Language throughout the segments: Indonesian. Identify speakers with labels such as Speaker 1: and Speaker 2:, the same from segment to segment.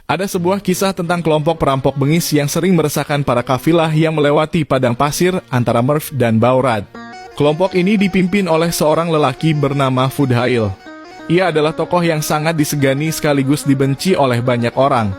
Speaker 1: Ada sebuah kisah tentang kelompok perampok bengis yang sering meresahkan para kafilah yang melewati padang pasir antara Merv dan Baurad. Kelompok ini dipimpin oleh seorang lelaki bernama Fudhail. Ia adalah tokoh yang sangat disegani sekaligus dibenci oleh banyak orang.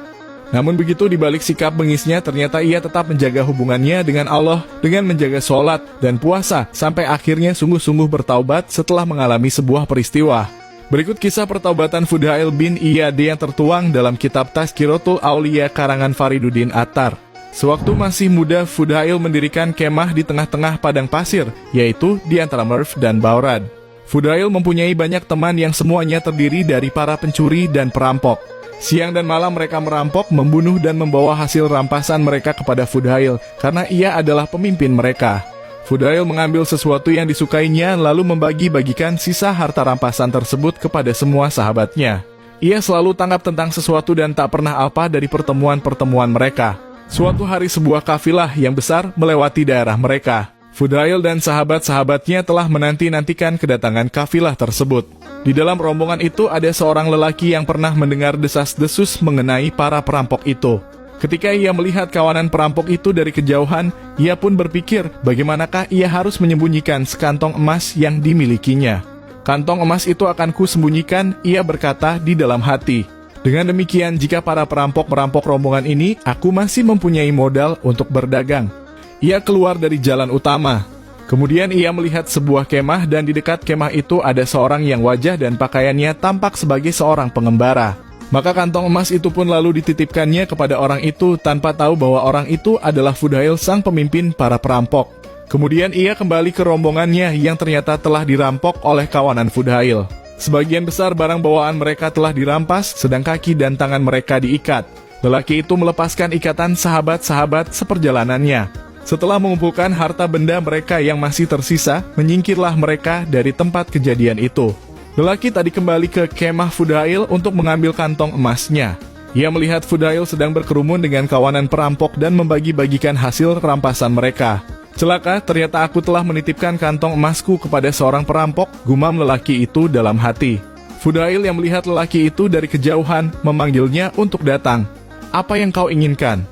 Speaker 1: Namun begitu di balik sikap bengisnya, ternyata ia tetap menjaga hubungannya dengan Allah dengan menjaga sholat dan puasa sampai akhirnya sungguh-sungguh bertaubat setelah mengalami sebuah peristiwa. Berikut kisah pertaubatan Fudhail bin Iyad yang tertuang dalam kitab Tazkiratul Aulia karangan Fariduddin Attar. Sewaktu masih muda, Fudhail mendirikan kemah di tengah-tengah padang pasir, yaitu di antara Merv dan Baurad. Fudhail mempunyai banyak teman yang semuanya terdiri dari para pencuri dan perampok. Siang dan malam mereka merampok, membunuh dan membawa hasil rampasan mereka kepada Fudhail karena ia adalah pemimpin mereka. Fudhail mengambil sesuatu yang disukainya lalu membagi-bagikan sisa harta rampasan tersebut kepada semua sahabatnya. Ia selalu tanggap tentang sesuatu dan tak pernah alpa dari pertemuan-pertemuan mereka. Suatu hari sebuah kafilah yang besar melewati daerah mereka. Fudhail dan sahabat-sahabatnya telah menanti-nantikan kedatangan kafilah tersebut. Di dalam rombongan itu ada seorang lelaki yang pernah mendengar desas-desus mengenai para perampok itu. Ketika ia melihat kawanan perampok itu dari kejauhan, ia pun berpikir bagaimanakah ia harus menyembunyikan sekantong emas yang dimilikinya. Kantong emas itu akan kusembunyikan, ia berkata di dalam hati. Dengan demikian, jika para perampok merampok rombongan ini, aku masih mempunyai modal untuk berdagang. Ia keluar dari jalan utama. Kemudian ia melihat sebuah kemah dan di dekat kemah itu ada seorang yang wajah dan pakaiannya tampak sebagai seorang pengembara. Maka kantong emas itu pun lalu dititipkannya kepada orang itu tanpa tahu bahwa orang itu adalah Fudhail sang pemimpin para perampok. Kemudian ia kembali ke rombongannya yang ternyata telah dirampok oleh kawanan Fudhail. Sebagian besar barang bawaan mereka telah dirampas, sedang kaki dan tangan mereka diikat. Lelaki itu melepaskan ikatan sahabat-sahabat seperjalanannya. Setelah mengumpulkan harta benda mereka yang masih tersisa, menyingkirlah mereka dari tempat kejadian itu. Lelaki tadi kembali ke kemah Fudhail untuk mengambil kantong emasnya. Ia melihat Fudhail sedang berkerumun dengan kawanan perampok dan membagi-bagikan hasil rampasan mereka. Celaka, ternyata aku telah menitipkan kantong emasku kepada seorang perampok, gumam lelaki itu dalam hati. Fudhail yang melihat lelaki itu dari kejauhan memanggilnya untuk datang. Apa yang kau inginkan?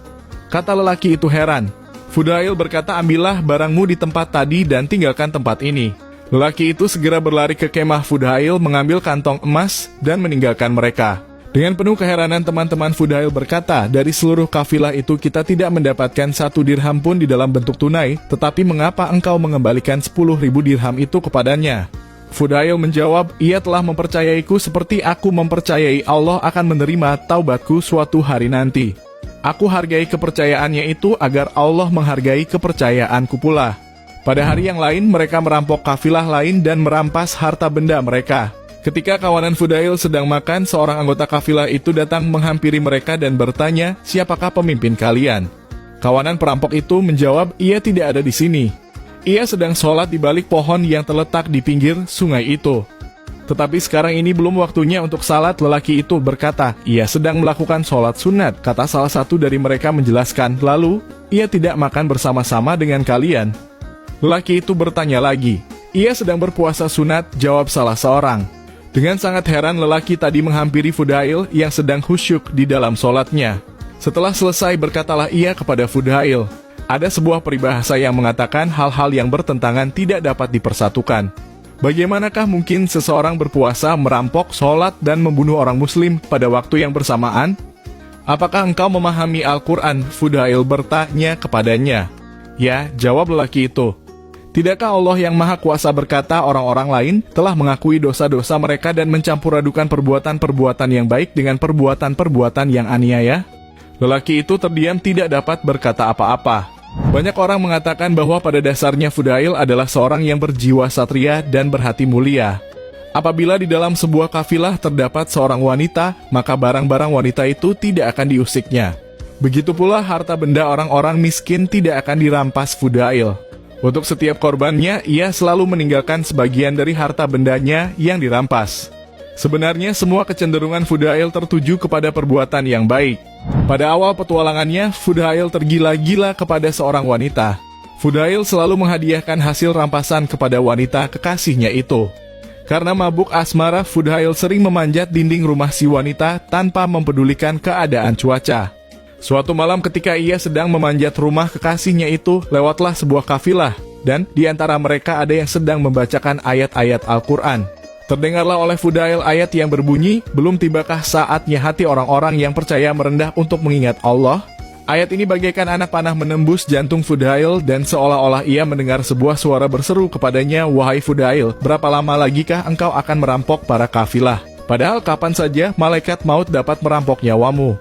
Speaker 1: Kata lelaki itu heran. Fudhail berkata, ambillah barangmu di tempat tadi dan tinggalkan tempat ini. Lelaki itu segera berlari ke kemah Fudhail, mengambil kantong emas dan meninggalkan mereka. Dengan penuh keheranan teman-teman Fudhail berkata, dari seluruh kafilah itu kita tidak mendapatkan 1 dirham pun di dalam bentuk tunai, tetapi mengapa engkau mengembalikan 10.000 dirham itu kepadanya? Fudhail menjawab, ia telah mempercayaiku seperti aku mempercayai Allah akan menerima taubatku suatu hari nanti. Aku hargai kepercayaannya itu agar Allah menghargai kepercayaanku pula. Pada hari yang lain, mereka merampok kafilah lain dan merampas harta benda mereka. Ketika kawanan Fudhail sedang makan, seorang anggota kafilah itu datang menghampiri mereka dan bertanya, siapakah pemimpin kalian? Kawanan perampok itu menjawab, ia tidak ada di sini. Ia sedang sholat di balik pohon yang terletak di pinggir sungai itu. Tetapi sekarang ini belum waktunya untuk salat, lelaki itu berkata, ia sedang melakukan sholat sunat, kata salah satu dari mereka menjelaskan, lalu, ia tidak makan bersama-sama dengan kalian. Lelaki itu bertanya lagi, ia sedang berpuasa sunat, jawab salah seorang. Dengan sangat heran, lelaki tadi menghampiri Fudhail yang sedang khusyuk di dalam sholatnya. Setelah selesai, berkatalah ia kepada Fudhail, ada sebuah peribahasa yang mengatakan hal-hal yang bertentangan tidak dapat dipersatukan. Bagaimanakah mungkin seseorang berpuasa, merampok, sholat, dan membunuh orang muslim pada waktu yang bersamaan? Apakah engkau memahami Al-Quran? Fudhail bertanya kepadanya. Ya, jawab lelaki itu. Tidakkah Allah yang Maha Kuasa berkata orang-orang lain telah mengakui dosa-dosa mereka dan mencampur adukan perbuatan-perbuatan yang baik dengan perbuatan-perbuatan yang aniaya? Lelaki itu terdiam tidak dapat berkata apa-apa. Banyak orang mengatakan bahwa pada dasarnya Fudhail adalah seorang yang berjiwa satria dan berhati mulia. Apabila di dalam sebuah kafilah terdapat seorang wanita, maka barang-barang wanita itu tidak akan diusiknya. Begitu pula harta benda orang-orang miskin tidak akan dirampas Fudhail. Untuk setiap korbannya, ia selalu meninggalkan sebagian dari harta bendanya yang dirampas. Sebenarnya semua kecenderungan Fudhail tertuju kepada perbuatan yang baik. Pada awal petualangannya, Fudhail tergila-gila kepada seorang wanita. Fudhail selalu menghadiahkan hasil rampasan kepada wanita kekasihnya itu. Karena mabuk asmara, Fudail sering memanjat dinding rumah si wanita tanpa mempedulikan keadaan cuaca. Suatu malam ketika ia sedang memanjat rumah kekasihnya itu, lewatlah sebuah kafilah, dan di antara mereka ada yang sedang membacakan ayat-ayat Al-Quran. Terdengarlah oleh Fudail ayat yang berbunyi, "Belum tibakah saatnya hati orang-orang yang percaya merendah untuk mengingat Allah?" Ayat ini bagaikan anak panah menembus jantung Fudail dan seolah-olah ia mendengar sebuah suara berseru kepadanya, "Wahai Fudail, berapa lama lagikah engkau akan merampok para kafilah? Padahal kapan saja malaikat maut dapat merampok nyawamu."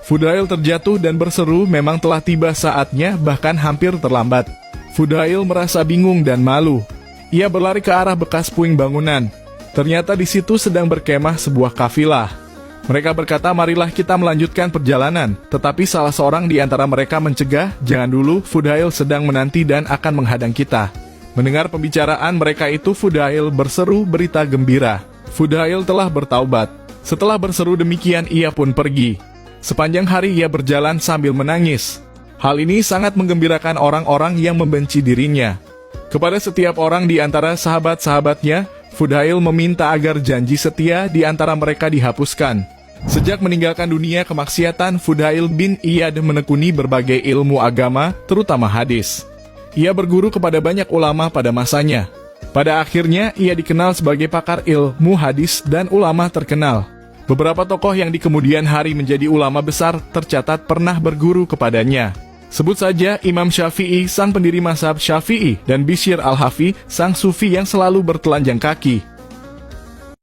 Speaker 1: Fudail terjatuh dan berseru, memang telah tiba saatnya, bahkan hampir terlambat. Fudail merasa bingung dan malu. Ia berlari ke arah bekas puing bangunan. Ternyata di situ sedang berkemah sebuah kafilah. Mereka berkata, "Marilah kita melanjutkan perjalanan." Tetapi salah seorang di antara mereka mencegah, "Jangan dulu, Fudail sedang menanti dan akan menghadang kita." Mendengar pembicaraan mereka itu, Fudail berseru berita gembira. Fudail telah bertaubat. Setelah berseru demikian, ia pun pergi. Sepanjang hari ia berjalan sambil menangis. Hal ini sangat menggembirakan orang-orang yang membenci dirinya. Kepada setiap orang di antara sahabat-sahabatnya, Fudail meminta agar janji setia di antara mereka dihapuskan. Sejak meninggalkan dunia kemaksiatan, Fudail bin Iyad menekuni berbagai ilmu agama, terutama hadis. Ia berguru kepada banyak ulama pada masanya. Pada akhirnya, ia dikenal sebagai pakar ilmu hadis dan ulama terkenal. Beberapa tokoh yang di kemudian hari menjadi ulama besar tercatat pernah berguru kepadanya. Sebut saja Imam Syafi'i, sang pendiri mazhab Syafi'i, dan Bishr al-Hafi, sang sufi yang selalu bertelanjang kaki.